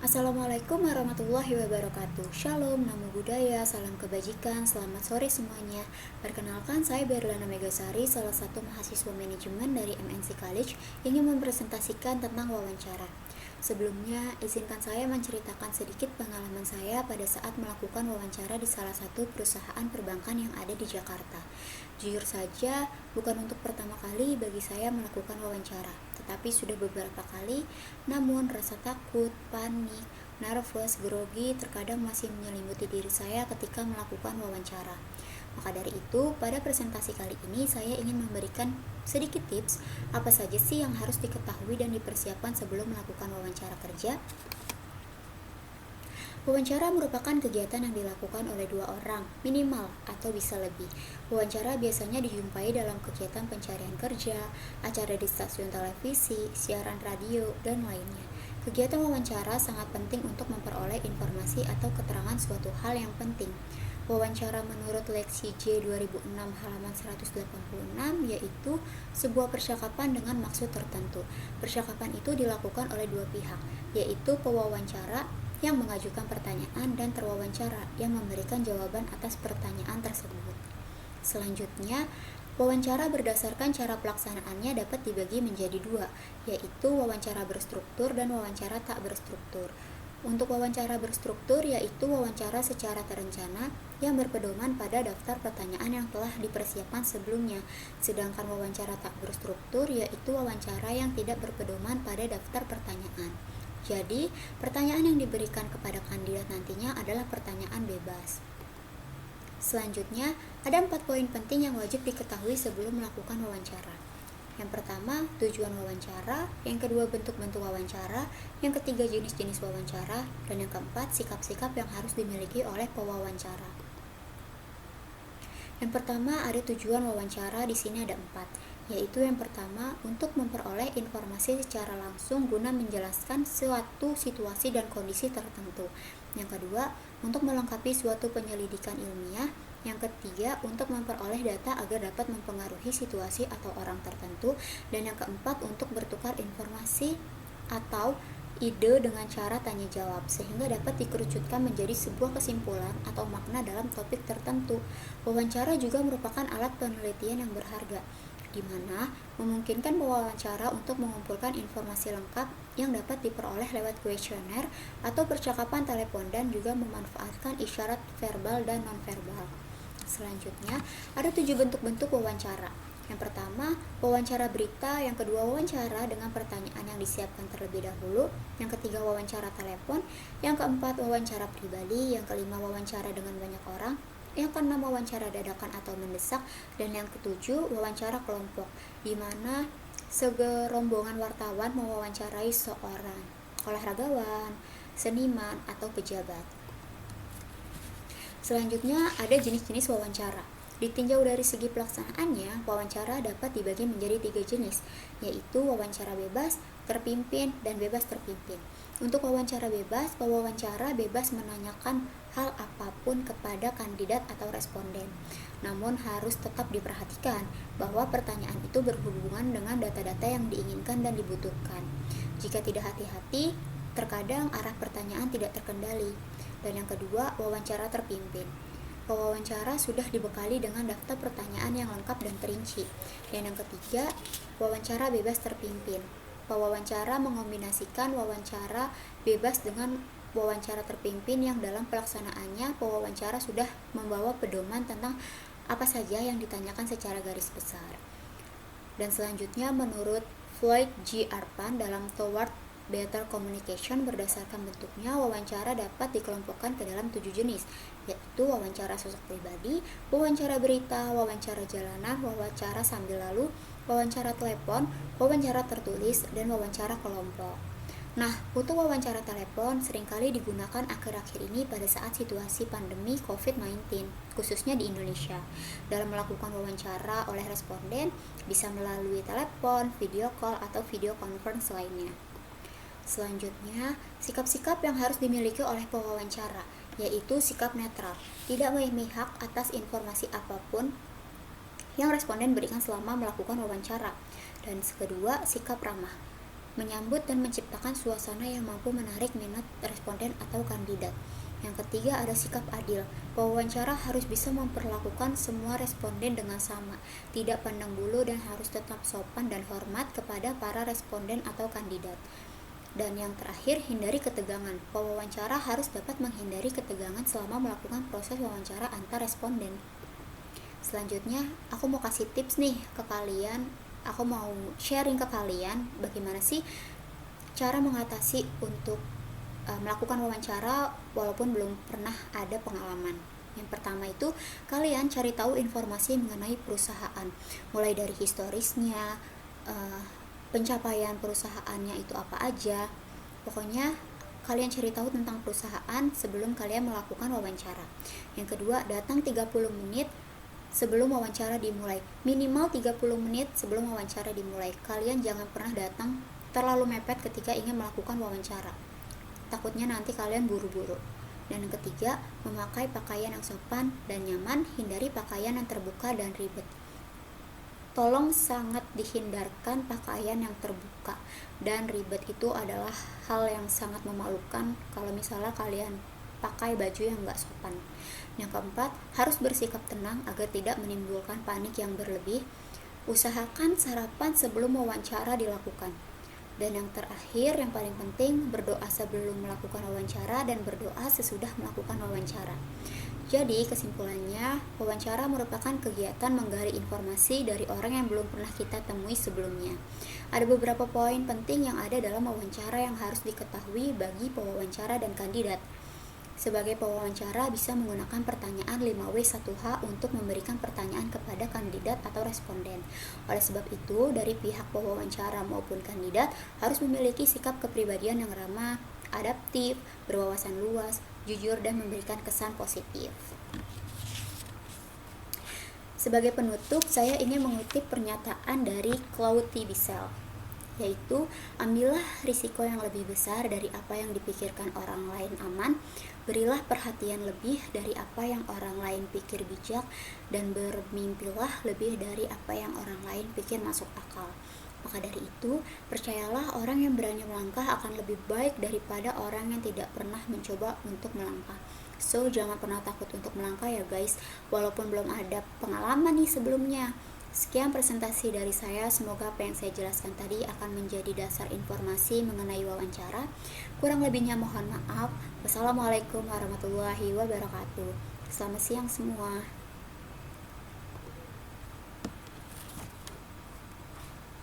Assalamualaikum warahmatullahi wabarakatuh. Shalom, namo buddhaya, salam kebajikan, selamat sore semuanya. Perkenalkan, saya Berlana Megasari, salah satu mahasiswa manajemen dari MNC College, ingin mempresentasikan tentang wawancara. Sebelumnya, izinkan saya menceritakan sedikit pengalaman saya pada saat melakukan wawancara di salah satu perusahaan perbankan yang ada di Jakarta. Jujur saja, bukan untuk pertama kali bagi saya melakukan wawancara, tetapi sudah beberapa kali, namun rasa takut, panik, nervous, grogi terkadang masih menyelimuti diri saya ketika melakukan wawancara. Maka dari itu, pada presentasi kali ini saya ingin memberikan sedikit tips apa saja sih yang harus diketahui dan dipersiapkan sebelum melakukan wawancara kerja. Wawancara merupakan kegiatan yang dilakukan oleh dua orang, minimal atau bisa lebih. Wawancara biasanya dijumpai dalam kegiatan pencarian kerja, acara di stasiun televisi, siaran radio, dan lainnya. Kegiatan wawancara sangat penting untuk memperoleh informasi atau keterangan suatu hal yang penting. Wawancara menurut Leksi J 2006 halaman 186 yaitu sebuah percakapan dengan maksud tertentu. Percakapan itu dilakukan oleh dua pihak, yaitu pewawancara yang mengajukan pertanyaan dan terwawancara yang memberikan jawaban atas pertanyaan tersebut. Selanjutnya, wawancara berdasarkan cara pelaksanaannya dapat dibagi menjadi dua, yaitu wawancara berstruktur dan wawancara tak berstruktur. Untuk wawancara berstruktur yaitu wawancara secara terencana yang berpedoman pada daftar pertanyaan yang telah dipersiapkan sebelumnya. Sedangkan wawancara tak berstruktur yaitu wawancara yang tidak berpedoman pada daftar pertanyaan. Jadi, pertanyaan yang diberikan kepada kandidat nantinya adalah pertanyaan bebas. Selanjutnya, ada 4 poin penting yang wajib diketahui sebelum melakukan wawancara. Yang pertama, tujuan wawancara, yang kedua, bentuk-bentuk wawancara, yang ketiga, jenis-jenis wawancara, dan yang keempat, sikap-sikap yang harus dimiliki oleh pewawancara. Yang pertama, ada tujuan wawancara. Di sini ada 4, yaitu yang pertama, untuk memperoleh informasi secara langsung guna menjelaskan suatu situasi dan kondisi tertentu. Yang kedua, untuk melengkapi suatu penyelidikan ilmiah. Yang ketiga, untuk memperoleh data agar dapat mempengaruhi situasi atau orang tertentu. Dan yang keempat, untuk bertukar informasi atau ide dengan cara tanya jawab, sehingga dapat dikerucutkan menjadi sebuah kesimpulan atau makna dalam topik tertentu. Wawancara juga merupakan alat penelitian yang berharga, di mana memungkinkan pewawancara untuk mengumpulkan informasi lengkap yang dapat diperoleh lewat kuesioner atau percakapan telepon dan juga memanfaatkan isyarat verbal dan nonverbal. Selanjutnya, ada 7 bentuk-bentuk wawancara. Yang pertama, wawancara berita. Yang kedua, wawancara dengan pertanyaan yang disiapkan terlebih dahulu. Yang ketiga, wawancara telepon. Yang keempat, wawancara pribadi. Yang kelima, wawancara dengan banyak orang. Yang keenam, wawancara dadakan atau mendesak. Dan yang ketujuh, wawancara kelompok, di mana segerombongan wartawan mewawancarai seorang olahragawan, seniman, atau pejabat. Selanjutnya, ada jenis-jenis wawancara. Ditinjau dari segi pelaksanaannya, wawancara dapat dibagi menjadi 3 jenis, yaitu wawancara bebas, terpimpin, dan bebas terpimpin. Untuk wawancara bebas, pewawancara bebas menanyakan hal apapun kepada kandidat atau responden. Namun harus tetap diperhatikan bahwa pertanyaan itu berhubungan dengan data-data yang diinginkan dan dibutuhkan. Jika tidak hati-hati, terkadang arah pertanyaan tidak terkendali. Dan yang kedua, wawancara terpimpin. Pewawancara sudah dibekali dengan daftar pertanyaan yang lengkap dan perinci. Dan yang ketiga, wawancara bebas terpimpin. Pewawancara mengombinasikan wawancara bebas dengan wawancara terpimpin yang dalam pelaksanaannya pewawancara sudah membawa pedoman tentang apa saja yang ditanyakan secara garis besar. Dan selanjutnya, menurut Floyd G. Arpan dalam Toward Better Communication, berdasarkan bentuknya, wawancara dapat dikelompokkan ke dalam 7 jenis, yaitu wawancara sosok pribadi, wawancara berita, wawancara jalanan, wawancara sambil lalu, wawancara telepon, wawancara tertulis, dan wawancara kelompok. Nah, untuk wawancara telepon seringkali digunakan akhir-akhir ini pada saat situasi pandemi COVID-19, khususnya di Indonesia. Dalam melakukan wawancara oleh responden, bisa melalui telepon, video call, atau video conference lainnya. Selanjutnya, sikap-sikap yang harus dimiliki oleh pewawancara, yaitu sikap netral, tidak memihak atas informasi apapun yang responden berikan selama melakukan wawancara. Dan kedua, sikap ramah, menyambut dan menciptakan suasana yang mampu menarik minat responden atau kandidat. Yang ketiga ada sikap adil. Pewawancara harus bisa memperlakukan semua responden dengan sama, tidak pandang bulu dan harus tetap sopan dan hormat kepada para responden atau kandidat. Dan yang terakhir, hindari ketegangan. Pewawancara harus dapat menghindari ketegangan selama melakukan proses wawancara antar responden. Selanjutnya, aku mau kasih tips nih ke kalian. Aku mau sharing ke kalian bagaimana sih cara mengatasi untuk melakukan wawancara walaupun belum pernah ada pengalaman. Yang pertama itu, kalian cari tahu informasi mengenai perusahaan, mulai dari historisnya, pencapaian perusahaannya itu apa aja. Pokoknya kalian cari tahu tentang perusahaan sebelum kalian melakukan wawancara. Yang kedua, datang 30 menit sebelum wawancara dimulai. Minimal 30 menit sebelum wawancara dimulai. Kalian jangan pernah datang terlalu mepet ketika ingin melakukan wawancara. Takutnya nanti kalian buru-buru. Dan yang ketiga, memakai pakaian yang sopan dan nyaman, hindari pakaian yang terbuka dan ribet. Tolong sangat dihindarkan pakaian yang terbuka dan ribet. Itu adalah hal yang sangat memalukan kalau misalnya kalian pakai baju yang gak sopan. Yang keempat, harus bersikap tenang agar tidak menimbulkan panik yang berlebih. Usahakan sarapan sebelum wawancara dilakukan. Dan yang terakhir, yang paling penting, berdoa sebelum melakukan wawancara dan berdoa sesudah melakukan wawancara. Jadi, kesimpulannya, wawancara merupakan kegiatan menggali informasi dari orang yang belum pernah kita temui sebelumnya. Ada beberapa poin penting yang ada dalam wawancara yang harus diketahui bagi pewawancara dan kandidat. Sebagai pewawancara bisa menggunakan pertanyaan 5W1H untuk memberikan pertanyaan kepada kandidat atau responden. Oleh sebab itu, dari pihak pewawancara maupun kandidat harus memiliki sikap kepribadian yang ramah, adaptif, berwawasan luas, jujur, dan memberikan kesan positif. Sebagai penutup, saya ingin mengutip pernyataan dari Claude T. Bissell, yaitu ambillah risiko yang lebih besar dari apa yang dipikirkan orang lain aman, berilah perhatian lebih dari apa yang orang lain pikir bijak, dan bermimpilah lebih dari apa yang orang lain pikir masuk akal. Maka dari itu, percayalah orang yang berani melangkah akan lebih baik daripada orang yang tidak pernah mencoba untuk melangkah. So, jangan pernah takut untuk melangkah ya guys, walaupun belum ada pengalaman nih sebelumnya. Sekian presentasi dari saya, semoga apa yang saya jelaskan tadi akan menjadi dasar informasi mengenai wawancara. Kurang lebihnya mohon maaf. Wassalamualaikum warahmatullahi wabarakatuh. Selamat siang semua.